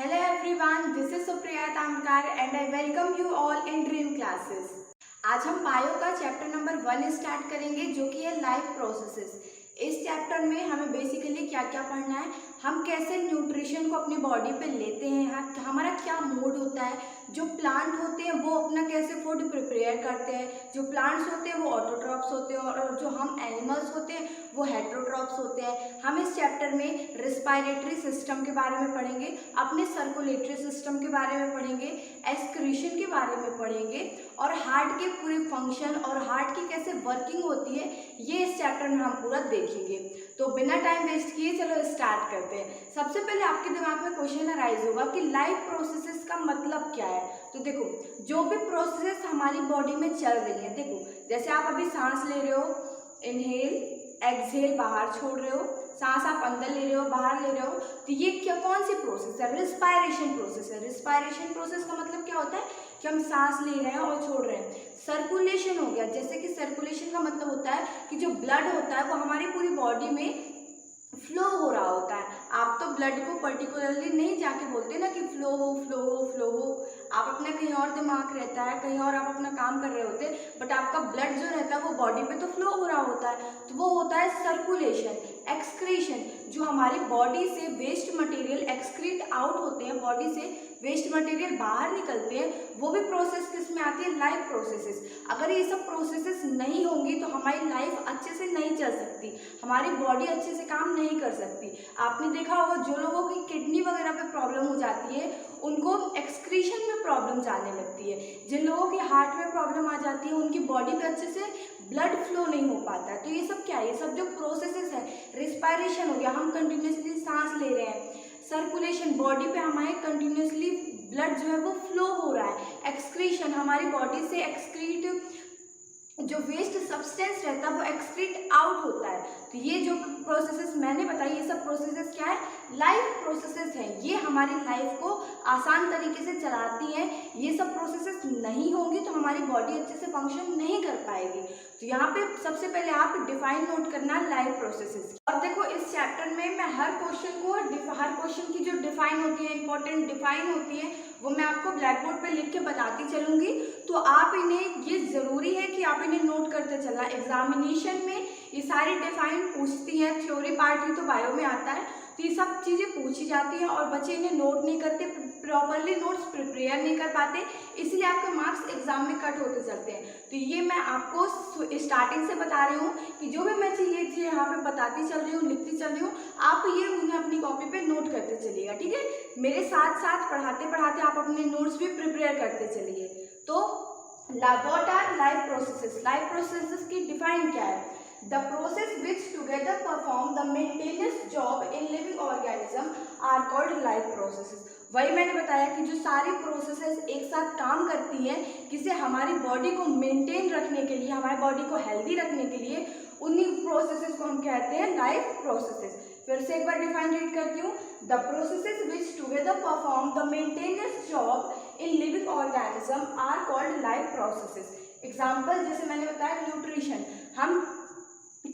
Hello everyone, this is Supriya Tamkar and I welcome you all in Dream Classes. आज हम bio का chapter number 1 start करेंगे जो कि है लाइफ प्रोसेसेस। इस चैप्टर में हमें बेसिकली क्या क्या पढ़ना है, हम कैसे न्यूट्रिशन को अपनी बॉडी पे लेते हैं, हमारा क्या मोड होता है, जो प्लांट होते हैं वो अपना कैसे फूड प्रिपेयर करते हैं, जो प्लांट्स होते हैं वो ऑटोट्रॉप्स होते हैं और जो हम एनिमल्स होते हैं वो हेटरोट्रॉप्स होते हैं। हम इस चैप्टर में रिस्पायरेटरी सिस्टम के बारे में पढ़ेंगे, अपने सर्कुलेटरी सिस्टम के बारे में पढ़ेंगे, एक्सक्रीशन के बारे में पढ़ेंगे और हार्ट के पूरे फंक्शन और हार्ट की कैसे वर्किंग होती है ये इस चैप्टर में हम पूरा देखेंगे। तो बिना टाइम वेस्ट किए चलो स्टार्ट करते हैं। सबसे पहले आपके दिमाग में क्वेश्चन अराइज होगा कि लाइफ प्रोसेसेस का मतलब क्या है। तो देखो, जो भी प्रोसेसेस हमारी बॉडी में चल रही है, देखो जैसे आप अभी सांस ले रहे हो, इनहेल एक्सहेल बाहर छोड़ रहे हो, सांस आप अंदर ले रहे हो बाहर ले रहे हो, तो ये क्या कौन सी प्रोसेस है? रिस्पायरेशन प्रोसेस है। रिस्पायरेशन प्रोसेस का मतलब क्या होता है कि हम सांस ले रहे हैं और छोड़ रहे हैं। सर्कुलेशन हो गया, जैसे कि सर्कुलेशन का मतलब होता है कि जो ब्लड होता है वो हमारी पूरी बॉडी में फ्लो हो रहा होता है। आप तो ब्लड को पर्टिकुलरली नहीं जाके बोलते ना कि फ्लो हो फ्लो हो फ्लो हो, आप अपना कहीं और दिमाग रहता है, कहीं और आप अपना काम कर रहे होते हैं, बट आपका ब्लड जो रहता है वो बॉडी पे तो फ्लो हो रहा होता है, तो वो होता है सर्कुलेशन। एक्सक्रीशन, जो हमारी बॉडी से वेस्ट मटेरियल एक्सक्रीट आउट होते हैं, बॉडी से वेस्ट मटेरियल बाहर निकलते हैं, वो भी प्रोसेस किस में आती है? Life processes. अगर ये सब प्रोसेसेस नहीं होंगी तो हमारी लाइफ अच्छे से नहीं चल सकती, हमारी बॉडी अच्छे से काम नहीं कर सकती। आपने देखा होगा जो लोगों की किडनी वगैरह पे प्रॉब्लम हो जाती है उनको एक्सक्रीशन में प्रॉब्लम आने लगती है। जिन लोगों के हार्ट में प्रॉब्लम आ जाती है उनकी बॉडी पे अच्छे से ब्लड फ्लो नहीं हो पाता है। तो ये सब क्या है? ये सब जो प्रोसेसेस है, रिस्पायरेशन हो गया, हम कंटिन्यूसली सांस ले रहे हैं। सर्कुलेशन, बॉडी पे हमारे कंटिन्यूसली ब्लड जो है वो फ्लो हो रहा है। एक्सक्रीशन, हमारी बॉडी से एक्सक्रीट जो वेस्ट सब्सटेंस रहता है वो एक्सक्रीट आउट होता है। तो ये जो प्रोसेसेस मैंने बताई, ये सब प्रोसेसेस क्या है? लाइफ प्रोसेसेस हैं। ये हमारी लाइफ को आसान तरीके से चलाती हैं। ये सब प्रोसेसेस नहीं होंगी तो हमारी बॉडी अच्छे से फंक्शन नहीं कर पाएगी। तो यहाँ पे सबसे पहले आप डिफाइन नोट करना लाइफ प्रोसेसेस। और देखो इस चैप्टर में मैं हर क्वेश्चन की जो डिफाइन होती है, इंपॉर्टेंट डिफाइन होती है, वो मैं आपको ब्लैक बोर्ड पे लिख के बताती चलूँगी। तो आप इन्हें, ये ज़रूरी है कि आप इन्हें नोट करते चलना। एग्जामिनेशन में ये सारी डिफाइन पूछती हैं, थ्योरी पार्ट ही तो बायो में आता है, तो ये सब चीज़ें पूछी जाती हैं और बच्चे इन्हें नोट नहीं करते, प्रॉपरली नोट्स प्रिपेयर नहीं कर पाते, इसलिए आपके मार्क्स एग्जाम में कट होते चलते हैं। तो ये मैं आपको स्टार्टिंग से बता रही हूँ कि जो भी मैं चीज़ यहाँ पे बताती चल रही हूँ, लिखती चल रही हूँ, आप ये उन्हें अपनी कॉपी पे नोट करते चलिएगा, ठीक है? मेरे साथ साथ पढ़ाते पढ़ाते आप अपने नोट्स भी प्रिपेयर करते चलिए। तो what our life processes? Life processes की डिफाइन क्या है? The process which together perform the maintenance job in living organism are called life processes. वही मैंने बताया कि जो सारी प्रोसेसेस एक साथ काम करती हैं, किसे हमारी बॉडी को मेंटेन रखने के लिए, हमारी बॉडी को हेल्दी रखने के लिए, उन्हीं प्रोसेसेस को हम कहते हैं लाइफ प्रोसेसेस। फिर से एक बार डिफाइन रीड करती हूँ। The processes which together perform the maintenance job in living organism are called life processes. Example जैसे मैंने बताया, न्यूट्रिशन, हम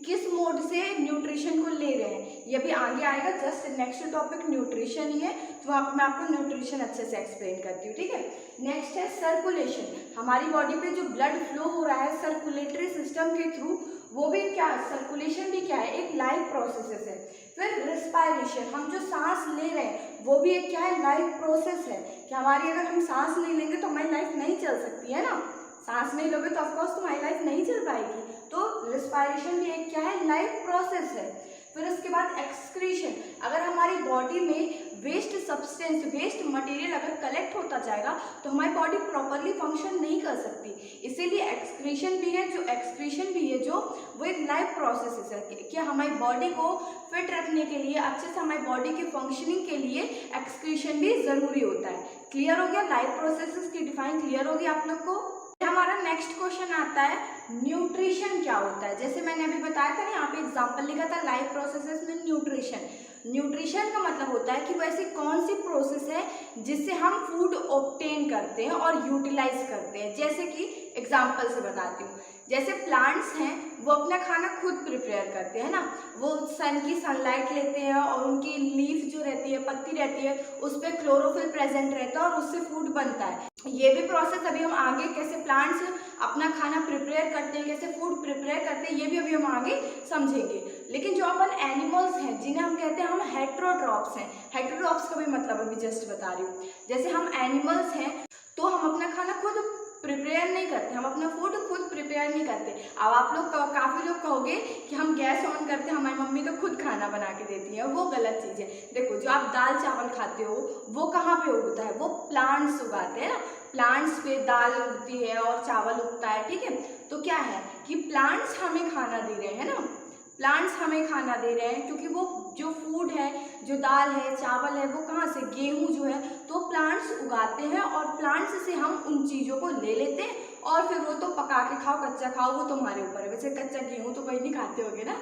किस मोड से न्यूट्रिशन को ले रहे हैं, ये भी आगे आएगा। जस्ट नेक्स्ट टॉपिक न्यूट्रिशन ही है, तो मैं आपको न्यूट्रिशन अच्छे से एक्सप्लेन करती हूँ, ठीक है? नेक्स्ट है सर्कुलेशन, हमारी बॉडी पे जो ब्लड फ्लो हो रहा है सर्कुलेटरी सिस्टम के थ्रू, वो भी क्या, सर्कुलेशन भी क्या है? एक लाइफ प्रोसेस है। फिर रिस्पायरेशन, हम जो सांस ले रहे हैं वो भी एक क्या है? लाइफ प्रोसेस है। कि हमारी, अगर हम सांस नहीं लेंगे तो हमारी लाइफ नहीं चल सकती है ना, सांस नहीं लोगे तो ऑफकोर्स तुम्हारी लाइफ नहीं चल पाएगी। तो रिस्पायरेशन भी एक क्या है? लाइफ प्रोसेस है। फिर उसके बाद एक्सक्रीशन, अगर हमारी बॉडी में वेस्ट सब्सटेंस, वेस्ट मटेरियल अगर कलेक्ट होता जाएगा तो हमारी बॉडी प्रॉपरली फंक्शन नहीं कर सकती, इसीलिए एक्सक्रीशन भी है। जो एक्सक्रीशन भी है जो, वो एक लाइफ प्रोसेस है कि हमारी बॉडी को फिट रखने के लिए, अच्छे से हमारी बॉडी के फंक्शनिंग के लिए एक्सक्रीशन भी ज़रूरी होता है। क्लियर हो गया? लाइफ प्रोसेसेस की डिफाइन क्लियर होगी आप लोग को? हमारा नेक्स्ट क्वेश्चन आता है, न्यूट्रिशन क्या होता है? जैसे मैंने अभी बताया था ना, यहाँ पे एग्जांपल लिखा था लाइफ प्रोसेसेस में न्यूट्रिशन। न्यूट्रिशन का मतलब होता है कि वो ऐसी कौन सी प्रोसेस है जिससे हम फूड ऑब्टेन करते हैं और यूटिलाइज करते हैं। जैसे कि एग्जांपल से बताती हूँ, जैसे प्लांट्स हैं वो अपना खाना खुद प्रिपेयर करते हैं ना, वो सन की सनलाइट लेते हैं और उनकी लीफ जो रहती है, पत्ती रहती है, उस पर क्लोरोफिल प्रेजेंट रहता है और उससे फूड बनता है। ये भी प्रोसेस अभी हम आगे कैसे प्लांट्स अपना खाना प्रिपेयर करते हैं, कैसे फूड प्रिपेयर करते हैं, ये भी अभी हम आगे समझेंगे। लेकिन जो अपन एनिमल्स हैं जिन्हें हम कहते हैं हम हेटेरोट्रॉप्स हैं, हेटेरोट्रॉप्स का भी मतलब अभी जस्ट बता रही हूँ। जैसे हम एनिमल्स हैं तो हम अपना खाना खुद प्रिपेयर नहीं करते, हम अपना फूड खुद प्रिपेयर नहीं करते। अब आप लोग काफ़ी लोग कहोगे कि हम गैस ऑन करते हैं, हमारी मम्मी तो खुद खाना बना के देती है, वो गलत चीज़ है। देखो जो आप दाल चावल खाते हो वो कहाँ पे उगता है, वो प्लांट्स उगाते हैं ना, प्लांट्स पे दाल उगती है और चावल उगता है, ठीक है। तो क्या है कि प्लांट्स हमें खाना दे रहे हैं ना, प्लांट्स हमें खाना दे रहे हैं, क्योंकि वो जो फूड है, जो दाल है, चावल है, वो कहाँ से, गेहूँ जो है तो प्लांट्स उगाते हैं और प्लांट्स से हम उन चीज़ों को ले लेते हैं और फिर वो तो पका के खाओ, कच्चा खाओ, वो तुम्हारे ऊपर है। वैसे कच्चा गेहूँ तो कोई नहीं खाते होगे ना,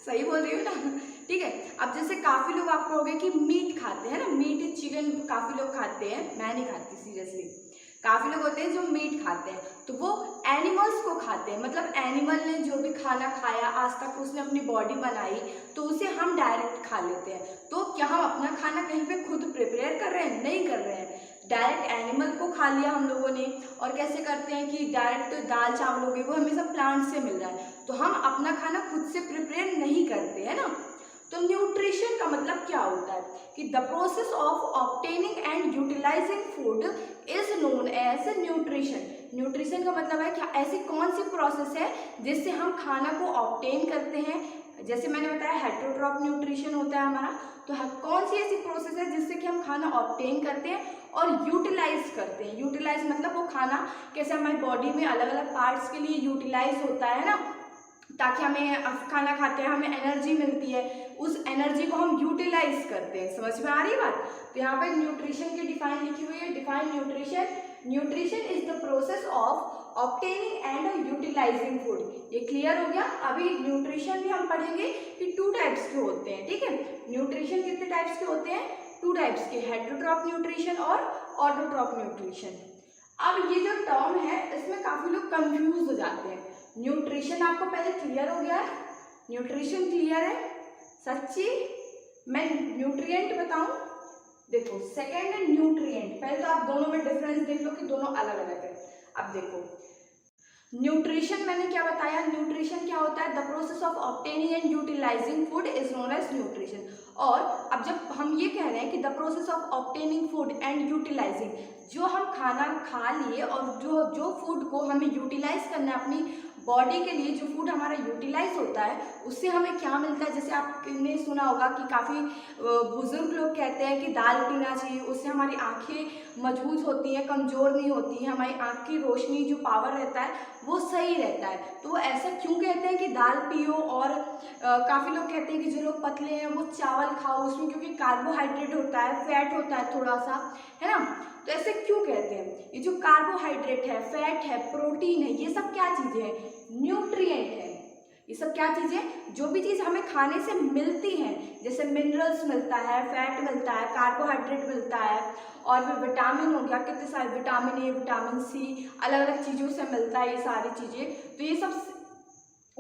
सही बोल रही हूँ ना, ठीक है। अब जैसे काफ़ी लोग आप कहोगे कि मीट खाते हैं ना, मीट चिकन काफ़ी लोग खाते हैं, मैं नहीं खाती सीरियसली, काफ़ी लोग होते हैं जो मीट खाते हैं, तो वो एनिमल्स को खाते हैं। मतलब एनिमल ने जो भी खाना खाया आज तक, उसने अपनी बॉडी बनाई, तो उसे हम डायरेक्ट खा लेते हैं। तो क्या हम अपना खाना कहीं पे खुद प्रिपेयर कर रहे हैं? नहीं कर रहे हैं, डायरेक्ट एनिमल को खा लिया हम लोगों ने। और कैसे करते हैं कि डायरेक्ट दाल चावल हो गए, वो हमें सब प्लांट से मिल रहा है, तो हम अपना खाना खुद से प्रिपेयर नहीं करते, है ना। तो न्यूट्रिशन का मतलब क्या होता है कि the process of obtaining and utilising food is known as nutrition. Nutrition का मतलब है कि ऐसी कौन सी प्रोसेस है जिससे हम खाना को ऑब्टेन करते हैं। जैसे मैंने बताया हेटेरोट्रॉप न्यूट्रिशन होता है हमारा, तो कौन सी ऐसी प्रोसेस है जिससे कि हम खाना ऑब्टेन करते हैं और यूटिलाइज करते हैं। यूटिलाइज मतलब वो खाना कैसे हमारी बॉडी में अलग अलग पार्ट्स के लिए यूटिलाइज होता है ना, ताकि हमें खाना खाते हैं हमें एनर्जी मिलती है, उस एनर्जी को हम यूटिलाइज करते हैं। समझ में आ रही बात? तो यहाँ पे न्यूट्रिशन की डिफाइन लिखी हुई है, define nutrition, nutrition is the process of obtaining and utilising food. ये क्लियर हो गया। अभी न्यूट्रिशन भी हम पढ़ेंगे कि 2 टाइप्स के होते हैं, ठीक है। न्यूट्रिशन कितने टाइप्स के होते हैं? 2 टाइप्स के, हेटेरोट्रॉप न्यूट्रिशन और ऑटोट्रॉप न्यूट्रिशन। अब ये जो टर्म है इसमें काफी लोग कंफ्यूज हो जाते हैं। न्यूट्रिशन आपको पहले क्लियर हो गया है? न्यूट्रिशन क्लियर है? सच्ची? मैं न्यूट्रिएंट बताऊं? देखो सेकेंड है न्यूट्रिएंट। पहले तो आप दोनों में डिफरेंस देख लो कि दोनों अलग अलग है। अब देखो न्यूट्रिशन मैंने क्या बताया, न्यूट्रिशन क्या होता है? The process of obtaining and utilising food is known as nutrition. और अब जब हम ये कह रहे हैं कि the process of obtaining food and utilising, जो हम खाना खा लिए और जो फूड को हमें यूटिलाइज करना है अपनी बॉडी के लिए, जो फूड हमारा यूटिलाइज होता है उससे हमें क्या मिलता है। जैसे आपने सुना होगा कि काफ़ी बुजुर्ग लोग कहते हैं कि दाल पीना चाहिए, उससे हमारी आंखें मजबूत होती हैं, कमज़ोर नहीं होती हैं, हमारी आँख की रोशनी जो पावर रहता है वो सही रहता है। तो वो ऐसा क्यों कहते हैं कि दाल पियो। और काफ़ी लोग कहते हैं कि जो लोग पतले हैं वो चावल खाओ, उसमें क्योंकि कार्बोहाइड्रेट होता है, फैट होता है थोड़ा सा, है ना। तो ऐसे क्यों कहते हैं? ये जो कार्बोहाइड्रेट है, फैट है, प्रोटीन है, ये सब क्या चीज़ें हैं? न्यूट्रिएंट है। ये सब क्या चीज़ें? जो भी चीज़ हमें खाने से मिलती हैं, जैसे मिनरल्स मिलता है, फैट मिलता है, कार्बोहाइड्रेट मिलता है, और फिर विटामिन हो गया, कितने सारे विटामिन ए, विटामिन सी, अलग अलग चीज़ों से मिलता है ये सारी चीज़ें। तो ये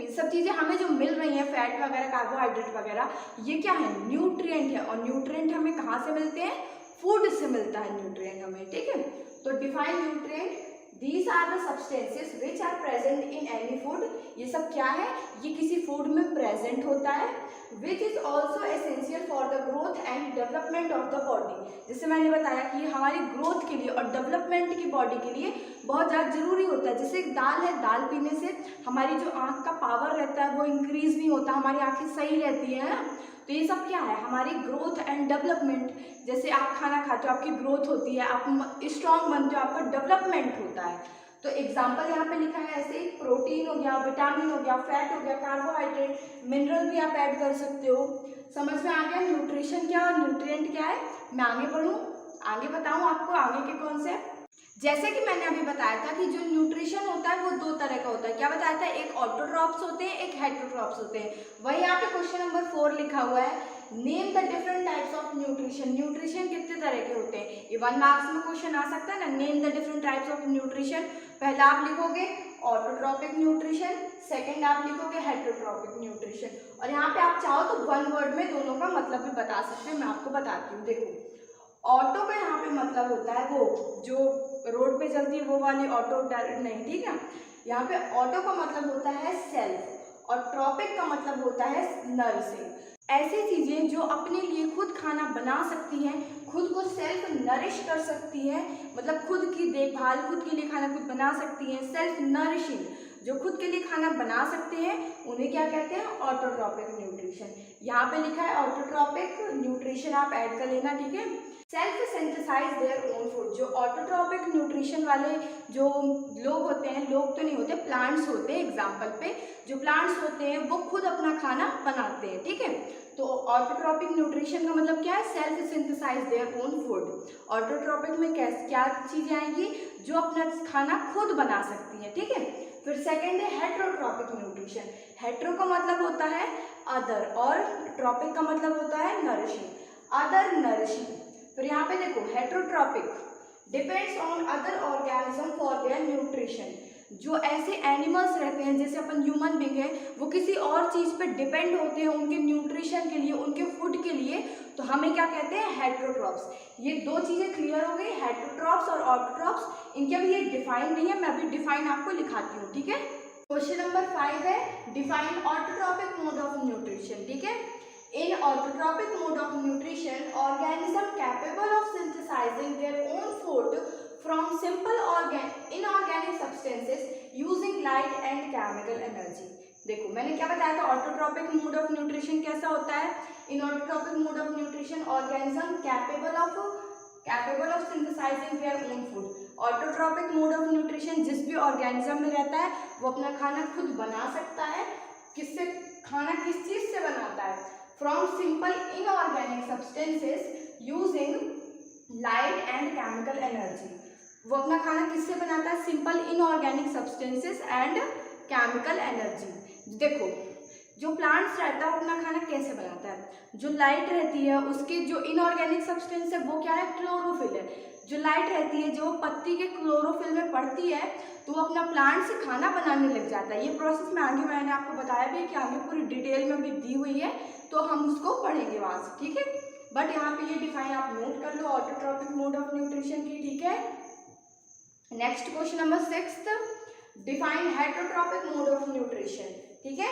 सब चीज़ें हमें जो मिल रही हैं, फैट वगैरह, कार्बोहाइड्रेट वगैरह, ये क्या है? न्यूट्रिएंट है। और न्यूट्रिएंट हमें कहाँ से मिलते हैं? फूड से मिलता है न्यूट्रिएंट हमें, ठीक है। तो define nutrient, these are the substances which are present in any food. ये सब क्या है? ये किसी फूड में प्रेजेंट होता है। Which is also essential for the growth and development of the body. जैसे मैंने बताया कि हमारी ग्रोथ के लिए और डेवलपमेंट की बॉडी के लिए बहुत ज़्यादा जरूरी होता है। जैसे दाल है, दाल पीने से हमारी जो आँख का पावर रहता है वो इंक्रीज नहीं होता, हमारी आँखें सही रहती है ना। तो ये सब क्या है? हमारी ग्रोथ एंड डेवलपमेंट। जैसे आप खाना खाते हो, आपकी ग्रोथ होती है, आप स्ट्रॉन्ग बनते हो, आपका डेवलपमेंट होता है। तो एग्जाम्पल यहाँ पे लिखा है ऐसे ही, प्रोटीन हो गया, विटामिन हो गया, फैट हो गया, कार्बोहाइड्रेट, मिनरल भी आप ऐड कर सकते हो। समझ में आ गया न्यूट्रिशन क्या और न्यूट्रिएंट क्या है? मैं आगे बढ़ूँ, आगे बताऊँ आपको आगे के कौन से। जैसे कि मैंने अभी बताया था कि जो न्यूट्रिशन होता है वो 2 तरह का होता है। क्या बताया था? एक ऑटोट्रॉप्स होते हैं, एक हेटेरोट्रॉप्स होते हैं। वही यहाँ पे क्वेश्चन नंबर 4 लिखा हुआ है, name the different types of nutrition. Nutrition कितने तरह के होते हैं? ये 1 मार्क्स में क्वेश्चन आ सकता है ना, name the different types of nutrition. पहला आप लिखोगे ऑटोट्रॉपिक न्यूट्रिशन, सेकंड आप लिखोगे हेटेरोट्रॉपिक न्यूट्रिशन। और यहाँ पे आप चाहो तो वन वर्ड में दोनों का मतलब भी बता सकते हैं, मैं आपको बताती हूँ। देखो ऑटो का यहाँ पे मतलब होता है वो जो रोड पे चलती है वो वाली ऑटो नहीं, ठीक है। यहाँ पे ऑटो का मतलब होता है सेल्फ और ट्रॉपिक का मतलब होता है नरिशिंग। ऐसी चीजें जो अपने लिए खुद खाना बना सकती हैं, खुद को सेल्फ नरिश कर सकती हैं, मतलब खुद की देखभाल, खुद के लिए खाना खुद बना सकती हैं, सेल्फ नरिशिंग, जो खुद के लिए खाना बना सकते हैं उन्हें क्या कहते हैं, ऑटोट्रॉपिक न्यूट्रिशन। यहाँ पे लिखा है ऑटोट्रॉपिक न्यूट्रिशन, आप ऐड कर लेना, ठीक है। Self synthesise their own food, जो ऑटोट्रॉपिक न्यूट्रिशन वाले जो लोग होते हैं, लोग तो नहीं होते, प्लांट्स होते हैं, एग्जाम्पल पे जो प्लांट्स होते हैं वो खुद अपना खाना बनाते हैं, ठीक है। तो ऑटोट्रॉपिक न्यूट्रिशन का मतलब क्या है, self synthesise their own food. Autotrophic में क्या चीजें आएंगी, जो अपना खाना खुद बना सकती है, ठीक है। फिर सेकंड है हेटेरोट्रॉपिक न्यूट्रिशन। हेटेरो का मतलब होता है अदर और ट्रॉपिक का मतलब होता है नरिशिंग, अदर नरिशिंग। फिर यहाँ पे देखो heterotrophic depends on other organism for their nutrition. जो ऐसे एनिमल्स रहते हैं जैसे अपन ह्यूमन बीइंग है, वो किसी और चीज पे डिपेंड होते हैं उनके न्यूट्रिशन के लिए, उनके फूड के लिए, तो हमें क्या कहते हैं, हेटेरोट्रॉप्स। ये दो चीजें क्लियर हो गई, हेटेरोट्रॉप्स और ऑटोट्रॉप्स। इनके अभी ये डिफाइन नहीं है, मैं अभी डिफाइन आपको लिखाती हूँ, ठीक है। क्वेश्चन नंबर 5 है define autotrophic mode of nutrition, ठीक है। In autotrophic mode of nutrition, organisms capable of synthesizing their own food from simple inorganic substances using light and chemical energy. देखो मैंने क्या बताया था, ऑटोट्रॉपिक मोड ऑफ न्यूट्रिशन कैसा होता है। In autotrophic mode of nutrition organism capable of synthesizing their own food. Autotrophic mode of nutrition जिस भी ऑर्गेनिज्म में रहता है वो अपना खाना खुद बना सकता है। किससे खाना, किस चीज से बनाता है, from simple inorganic substances using light and chemical energy। वो अपना खाना किससे बनाता है, simple inorganic substances and chemical energy. देखो जो प्लांट्स रहता है वो अपना खाना कैसे बनाता है, जो लाइट रहती है उसके जो इनऑर्गेनिक सब्सटेंस है वो क्या है, क्लोरोफिल है। जो लाइट रहती है जो पत्ती के क्लोरोफिल में पड़ती है तो वो अपना प्लांट से खाना बनाने लग जाता है। ये प्रोसेस में आगे मैंने आपको बताया भी कि आगे पूरी डिटेल में भी दी हुई है, तो हम उसको पढ़ेंगे वहां से, ठीक है। बट यहाँ पे ये डिफाइन आप नोट कर लो ऑटोट्रॉपिक मोड ऑफ न्यूट्रिशन की, ठीक है। Next question number 6, define heterotrophic mode of nutrition, ठीक है।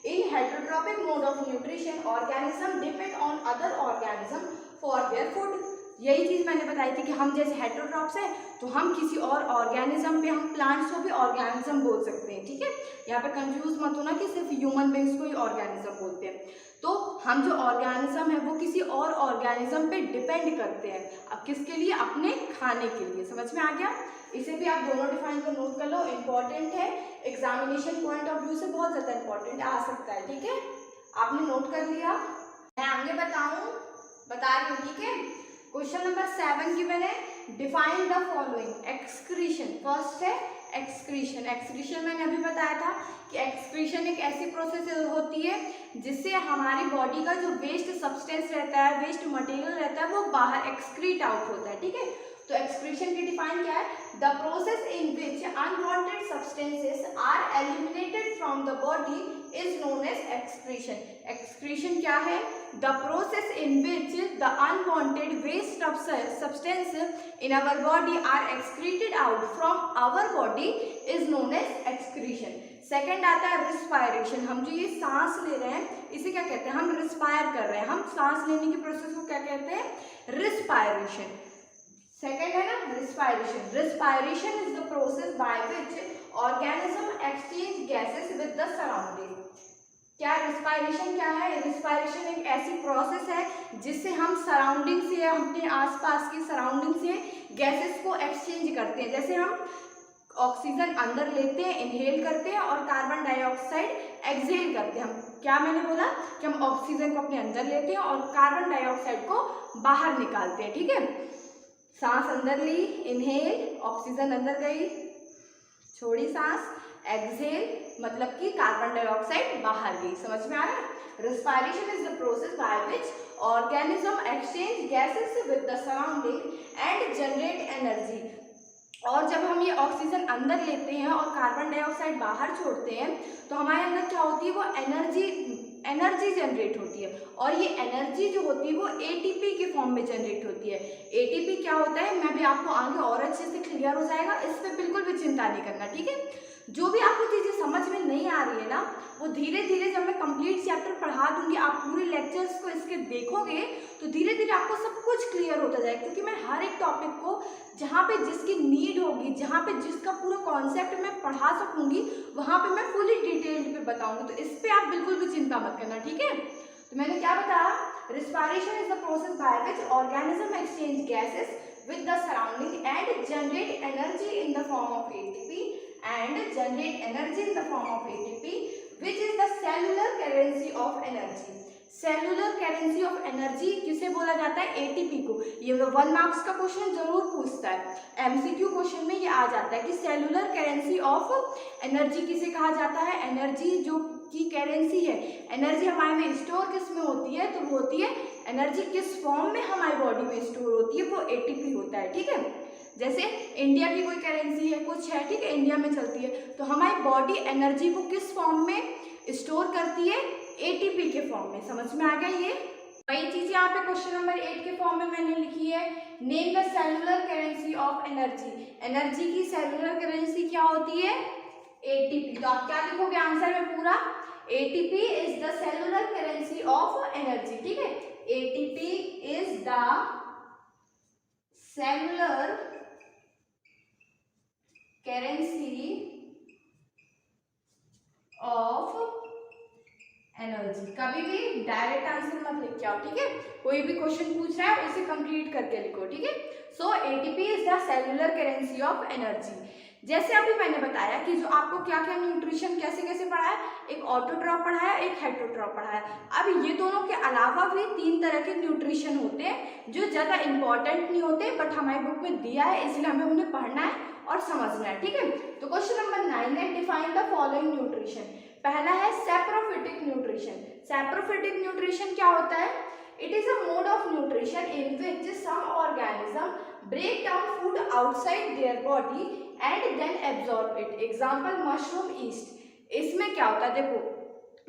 In heterotrophic mode of nutrition organism depend on other organism for their food. यही चीज मैंने बताई थी कि हम जैसे हेटेरोट्रॉप्स हैं तो हम किसी और ऑर्गेनिज्म पे, हम प्लांट्स को भी ऑर्गेनिज्म बोल सकते हैं, ठीक है। यहाँ पे कंफ्यूज मत होना कि सिर्फ ह्यूमन बीइंग्स को ही ऑर्गेनिज्म बोलते हैं। तो हम जो ऑर्गेनिज्म है वो किसी और ऑर्गेनिज्म पे डिपेंड करते हैं, अब किसके लिए, अपने खाने के लिए। समझ में आ गया। इसे भी आप दोनों डिफाइन कर नोट कर लो, इंपॉर्टेंट है, एग्जामिनेशन पॉइंट ऑफ व्यू से बहुत ज्यादा इंपॉर्टेंट आ सकता है, ठीक है। आपने नोट कर लिया, मैं आगे बता रही हूँ, ठीक है। क्वेश्चन नंबर 7 की मैंने define the following excretion. First है एक्सक्रीशन। एक्सक्रीशन मैंने अभी बताया था कि एक्सक्रीशन एक ऐसी प्रोसेस होती है जिससे हमारी बॉडी का जो वेस्ट सब्सटेंस रहता है, वेस्ट मटेरियल रहता है, वो बाहर एक्सक्रीट आउट होता है, ठीक है। तो एक्सक्रीशन की डिफाइन क्या है, the process in which unwanted substances are eliminated from the body is known as excretion. Excretion क्या है, the process in which the unwanted waste substance in our body are excreted out from our body is known as excretion। Second आता है respiration. हम जो ये सांस ले रहे हैं इसे क्या कहते हैं, हम रिस्पायर कर रहे हैं, हम सांस लेने की प्रोसेस को क्या कहते हैं, रिस्पायरेशन। सेकेंड है ना respiration. Respiration is the process by which organism exchange gases with the surrounding. क्या रिस्पायरेशन क्या है, रिस्पायरेशन एक ऐसी प्रोसेस है जिससे हम सराउंडिंग से, अपने आसपास की सराउंडिंग से गैसेस को एक्सचेंज करते हैं। जैसे हम ऑक्सीजन अंदर लेते हैं, इनहेल करते हैं, और कार्बन डाइऑक्साइड एक्सहेल करते हैं। हम क्या, मैंने बोला कि हम ऑक्सीजन को अपने अंदर लेते हैं और कार्बन डाइऑक्साइड को बाहर निकालते हैं, ठीक है। सांस अंदर ली, इनहेल, ऑक्सीजन अंदर गई, छोड़ी सांस, एक्सहेल मतलब कि कार्बन डाइऑक्साइड बाहर गई। समझ में आ रहा है। Respiration is the process by which organism exchange gases with the surrounding and generate energy. और जब हम ये ऑक्सीजन अंदर लेते हैं और कार्बन डाइऑक्साइड बाहर छोड़ते हैं तो हमारे अंदर क्या होती है, वो एनर्जी जनरेट होती है। और ये एनर्जी जो होती है वो एटीपी के फॉर्म में जनरेट होती है। एटीपी क्या होता है, मैं भी आपको आगे और अच्छे से क्लियर हो जाएगा, इस पर बिल्कुल भी चिंता नहीं करना, ठीक है। जो भी आपको चीज़ें समझ में नहीं आ रही है ना, वो धीरे धीरे जब मैं कंप्लीट चैप्टर पढ़ा दूंगी, आप पूरे लेक्चर्स को इसके देखोगे तो धीरे धीरे आपको सब कुछ क्लियर होता जाएगा। क्योंकि मैं हर एक टॉपिक को जहाँ पे जिसकी नीड होगी, जहाँ पे जिसका पूरा कॉन्सेप्ट मैं पढ़ा सकूंगी, वहाँ पे मैं फुली डिटेल्ड पे बताऊंगी। तो इस पे आप बिल्कुल भी चिंता मत करना, ठीक है। तो मैंने क्या बताया, respiration is the process by which organism exchange gases with the surrounding and generate energy in the form of ATP which is the cellular currency of energy। Cellular currency of energy किसे बोला जाता है, ATP को। ये 1 marks का question जरूर पूछता है, एमसीक्यू क्वेश्चन में ये आ जाता है कि सेलुलर करेंसी ऑफ एनर्जी किसे कहा जाता है। एनर्जी जो की करेंसी है, एनर्जी हमारे में स्टोर किस में होती है, तो वो होती है एनर्जी किस फॉर्म में हमारी बॉडी में स्टोर होती है, वो एटीपी होता है, ठीक है। जैसे इंडिया की कोई करेंसी है, कुछ है, ठीक है, इंडिया में चलती है, तो हमारी बॉडी एनर्जी को किस फॉर्म में स्टोर करती है, एटीपी के फॉर्म में। समझ में आ गया ये। वही चीज यहाँ पे क्वेश्चन नंबर 8 के फॉर्म में मैंने लिखी है, name the cellular currency of energy. Energy की सेलुलर करेंसी क्या होती है, एटीपी। तो आप क्या लिखोगे आंसर में पूरा, ATP is the cellular currency of energy, ठीक है। ATP is the cellular currency of energy. कभी भी डायरेक्ट आंसर मत लिख के आओ, ठीक है। कोई भी क्वेश्चन पूछ रहा है उसे कंप्लीट करके लिखो, ठीक है। So ATP is the cellular currency of energy. जैसे अभी मैंने बताया कि जो आपको क्या क्या न्यूट्रिशन कैसे कैसे पढ़ाया, एक ऑटोट्रॉफ पढ़ाया, एक हेटेरोट्रॉफ पढ़ाया। अब ये दोनों के अलावा भी 3 तरह के न्यूट्रिशन होते हैं जो ज़्यादा इंपॉर्टेंट नहीं होते, बट हमारी बुक में दिया है, इसलिए हमें उन्हें पढ़ना है और समझना है, ठीक है। तो क्वेश्चन नंबर 9 है, डिफाइन द फॉलोइंग न्यूट्रिशन। पहला है सैप्रोफिटिक न्यूट्रिशन। सैप्रोफिटिक न्यूट्रिशन क्या होता है, it is a mode of nutrition in which some organism break down food outside their body and then absorb it. Example mushroom yeast. इसमें क्या होता है, देखो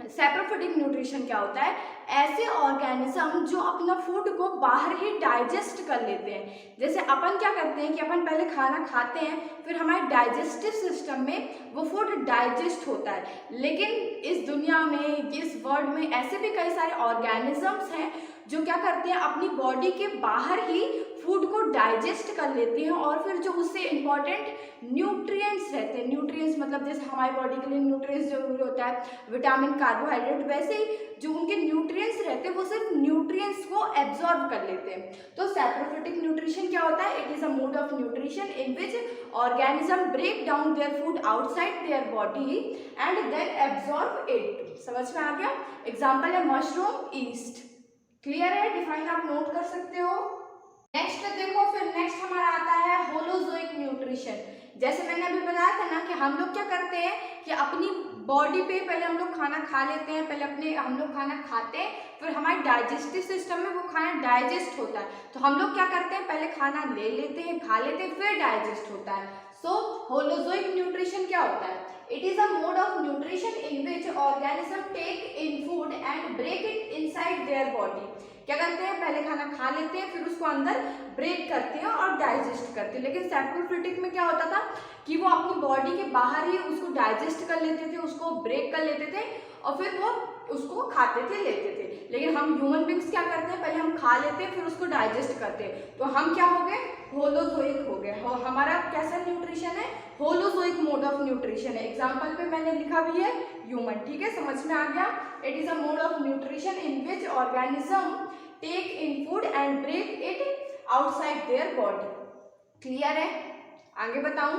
सैप्रोफिटिक न्यूट्रिशन क्या होता है, ऐसे ऑर्गेनिज्म जो अपना फूड को बाहर ही डाइजेस्ट कर लेते हैं। जैसे अपन क्या करते हैं कि अपन पहले खाना खाते हैं, फिर हमारे डाइजेस्टिव सिस्टम में वो फूड डाइजेस्ट होता है। लेकिन इस दुनिया में, इस वर्ल्ड में ऐसे भी कई सारे ऑर्गेनिजम्स हैं जो क्या करते हैं, अपनी बॉडी के बाहर ही फूड को डाइजेस्ट कर लेते हैं और फिर जो उससे इम्पॉर्टेंट न्यूट्रिएंट्स रहते हैं, न्यूट्रिएंट्स मतलब जैसे हमारी बॉडी के लिए न्यूट्रिएंट्स जरूरी होता है, विटामिन, कार्बोहाइड्रेट, वैसे ही जो उनके न्यूट्रिएंट्स रहते हैं वो सिर्फ न्यूट्रिएंट्स को एब्जॉर्ब कर लेते हैं। तो सैप्रोफिटिक न्यूट्रिशन क्या होता है, it is a mode of nutrition in which organism break down their food outside their body and then absorb it. समझ में आ गया। एग्जाम्पल है मशरूम ईस्ट। क्लियर है, डिफाइन आप नोट कर सकते हो। नेक्स्ट देखो, फिर नेक्स्ट हमारा आता है होलोजोइक न्यूट्रिशन। जैसे मैंने अभी बताया था ना कि हम लोग क्या करते हैं कि अपनी बॉडी पे पहले हम लोग खाना खा लेते हैं, पहले हम लोग खाना खाते हैं, फिर हमारे डाइजेस्टिव सिस्टम में वो खाना डाइजेस्ट होता है। तो हम लोग क्या करते हैं, पहले खाना ले लेते हैं, खा लेते हैं, फिर डाइजेस्ट होता है। सो होलोजोइक न्यूट्रिशन क्या होता है, it is a mode of nutrition in which organism take in food and break it inside their body. क्या करते हैं, पहले खाना खा लेते हैं, फिर उसको अंदर ब्रेक करते हैं और डाइजेस्ट करते हैं। लेकिन सैप्रोफिटिक में क्या होता था कि वो अपनी बॉडी के बाहर ही उसको डाइजेस्ट कर लेते थे, उसको ब्रेक कर लेते थे और फिर वो उसको खाते थे, लेते थे। लेकिन हम ह्यूमन बींग्स क्या करते हैं, पहले हम खा लेते हैं, फिर उसको डाइजेस्ट करते हैं। तो हम क्या हो गए, होलोजोइक हो गए। हमारा कैसा न्यूट्रिशन है, होलोजोइक मोड ऑफ न्यूट्रिशन है। एग्जाम्पल पे मैंने लिखा भी है ह्यूमन, ठीक है, समझ में आ गया। It is a mode of nutrition in which organism take in food and break it outside their body. Clear है, आगे बताऊं।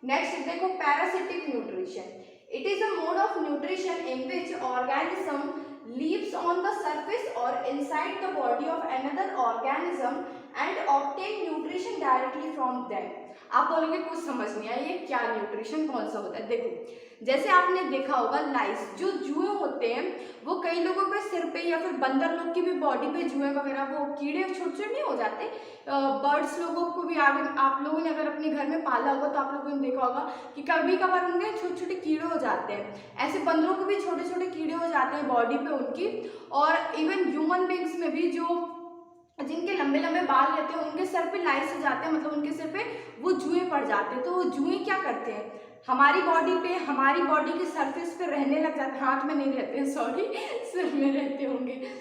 नेक्स्ट देखो parasitic nutrition. It is a mode of nutrition in which organism lives on the surface or inside the body of another organism and obtain nutrition directly from them. आप बोलोगे कुछ समझ नहीं आया, ये क्या न्यूट्रिशन कौन सा होता है। देखो जैसे आपने देखा होगा लाइस, जो जुए होते हैं वो कई लोगों के सिर पे या फिर बंदर लोग की भी बॉडी पे जुए वगैरह वो कीड़े छोटे छोटे नहीं हो जाते। बर्ड्स लोगों को भी अगर आप लोगों ने अगर अपने घर में पाला होगा तो आप लोगों ने देखा होगा कि कभी कभार उनके छोटे छोटे कीड़े हो जाते हैं। ऐसे बंदरों को भी छोटे छोटे कीड़े हो जाते हैं बॉडी पे उनकी। और इवन ह्यूमन बींग्स में भी जो जिनके लंबे लंबे बाल रहते हैं उनके सर पे लाइस हो जाते हैं, मतलब उनके सर पे वो जुए पड़ जाते हैं। तो वो जुए क्या करते हैं, हमारी बॉडी पे, हमारी बॉडी के सरफेस पे रहने लग जाते हैं। हाथ में नहीं रहते हैं, सॉरी, सिर में रहते होंगे।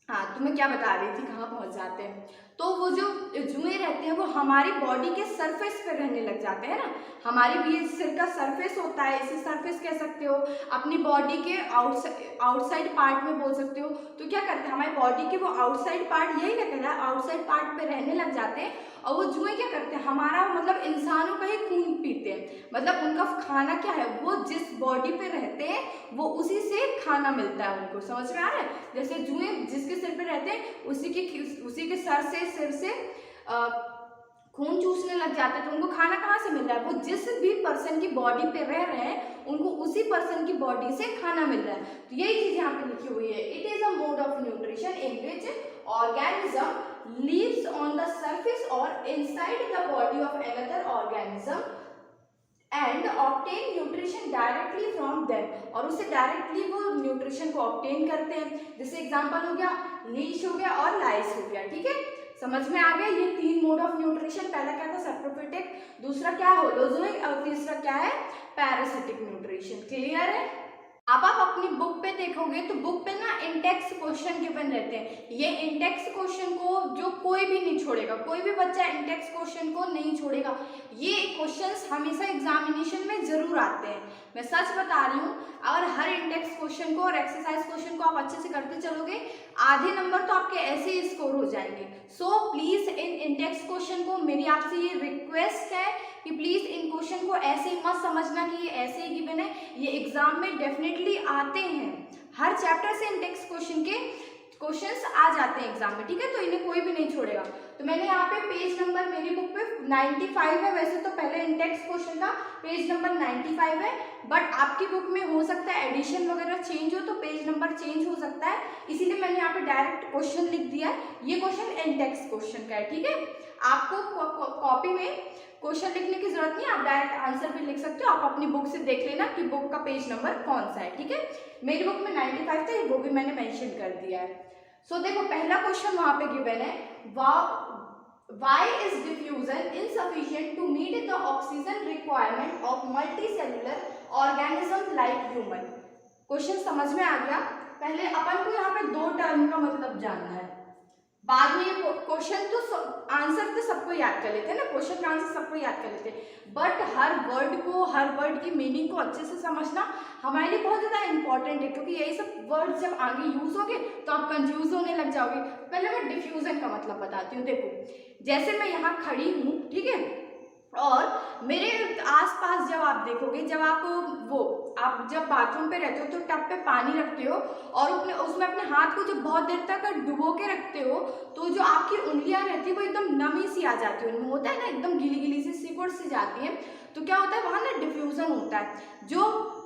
हाँ, तो मैं क्या बता रही थी, कहाँ पहुंच जाते हैं। तो वो जो जुए रहते हैं वो हमारी बॉडी के सरफेस पे रहने लग जाते हैं ना। हमारी भी सिर का सरफेस होता है, इसे सरफेस कह सकते हो, अपनी बॉडी के आउटसाइड पार्ट में बोल सकते हो। तो क्या करते हैं, हमारी बॉडी के वो आउटसाइड पार्ट, यही कहते हैं आउटसाइड पार्ट पे रहने लग जाते हैं। और वो जुए क्या करते हैं, हमारा मतलब इंसानों का ही खून पीते हैं। मतलब उनका खाना क्या है, वो जिस बॉडी पे रहते हैं वो उसी से खाना मिलता है उनको। समझ में आ रहा है। जैसे जुए जिसके सिर पे रहते हैं उसी के सिर से खून चूसने लग जाते हैं। तो उनको खाना कहाँ से मिल रहा है, वो जिस भी पर्सन की बॉडी पे रह रहे हैं उनको उसी पर्सन की बॉडी से खाना मिल रहा है। तो यही चीज यहाँ पे लिखी हुई है। It is a mode of nutrition in which organism lives on the surface or inside the body of another organism and obtain nutrition directly from them। और उससे डायरेक्टली वो न्यूट्रिशन को ऑब्टेन करते हैं। जैसे एग्जांपल हो गया लीच हो गया और लाइस हो गया। ठीक है, समझ में आ गया। ये 3 मोड ऑफ न्यूट्रिशन। पहला क्या था, सैप्रोफिटिक, दूसरा क्या होलोजोइक और तीसरा क्या है, पैरासिटिक न्यूट्रिशन। क्लियर है। अब आप अपनी बुक पे देखोगे तो बुक पे ना इंडेक्स क्वेश्चन गिवन रहते हैं। ये इंडेक्स क्वेश्चन को जो कोई भी नहीं छोड़ेगा, कोई भी बच्चा इंडेक्स क्वेश्चन को नहीं छोड़ेगा। ये क्वेश्चंस हमेशा एग्जामिनेशन में जरूर आते हैं, मैं सच बता रही हूँ। और हर इंडेक्स क्वेश्चन को और एक्सरसाइज क्वेश्चन को आप अच्छे से करते चलोगे, आधे नंबर तो आपके ऐसे ही स्कोर हो जाएंगे। So please in index question को मेरी आपसे ये रिक्वेस्ट है कि प्लीज इन क्वेश्चन को ऐसे ही मत समझना कि ये ऐसे ही गिवन है। ये एग्जाम में डेफिनेटली आते हैं, हर चैप्टर से इंडेक्स क्वेश्चन के क्वेश्चंस आ जाते हैं एग्जाम में। ठीक है, तो इन्हें कोई भी नहीं छोड़ेगा। तो मैंने यहाँ पे पेज नंबर मेरी बुक पे 95 है। वैसे तो पहले इंडेक्स क्वेश्चन का पेज नंबर 95 है, बट आपकी बुक में हो सकता है एडिशन वगैरह चेंज हो तो पेज नंबर चेंज हो सकता है, इसीलिए मैंने यहाँ पे डायरेक्ट क्वेश्चन लिख दिया है। ये क्वेश्चन इंडेक्स क्वेश्चन का है। ठीक है, आपको कॉपी में क्वेश्चन लिखने की जरूरत नहीं, आप डायरेक्ट आंसर भी लिख सकते हो। आप अपनी बुक से देख लेना कि बुक का पेज नंबर कौन सा है। ठीक है, मेरी बुक में 95 था, वो भी मैंने मेंशन कर दिया है। सो देखो पहला क्वेश्चन वहां पे गिवन है, why is diffusion insufficient to meet the oxygen requirement of multicellular organisms like human। Question समझ में आ गया। पहले अपन को यहाँ पे 2 टर्म का मतलब जानना है, बाद में ये क्वेश्चन तो आंसर तो सबको याद कर लेते हैं ना, क्वेश्चन का आंसर सबको याद कर लेते हैं, बट हर वर्ड की मीनिंग को अच्छे से समझना हमारे लिए बहुत ज़्यादा इंपॉर्टेंट है, क्योंकि यही सब वर्ड जब आगे यूज होंगे तो आप कंफ्यूज होने लग जाओगे। पहले मैं डिफ्यूजन का मतलब बताती हूँ। देखो जैसे मैं यहाँ खड़ी हूँ, ठीक है, और मेरे आसपास जब आप देखोगे, आप जब बाथरूम पे रहते हो तो टब पे पानी रखते हो और उसमें अपने हाथ को जब बहुत देर तक डुबो के रखते हो तो जो आपकी उंगलियां रहती है वो एकदम नमी सी आ जाती है, उनमें होता है ना एकदम गीली गीली सी सिकुड़ सी जाती है। तो क्या होता है वहां ना डिफ्यूजन होता है, जो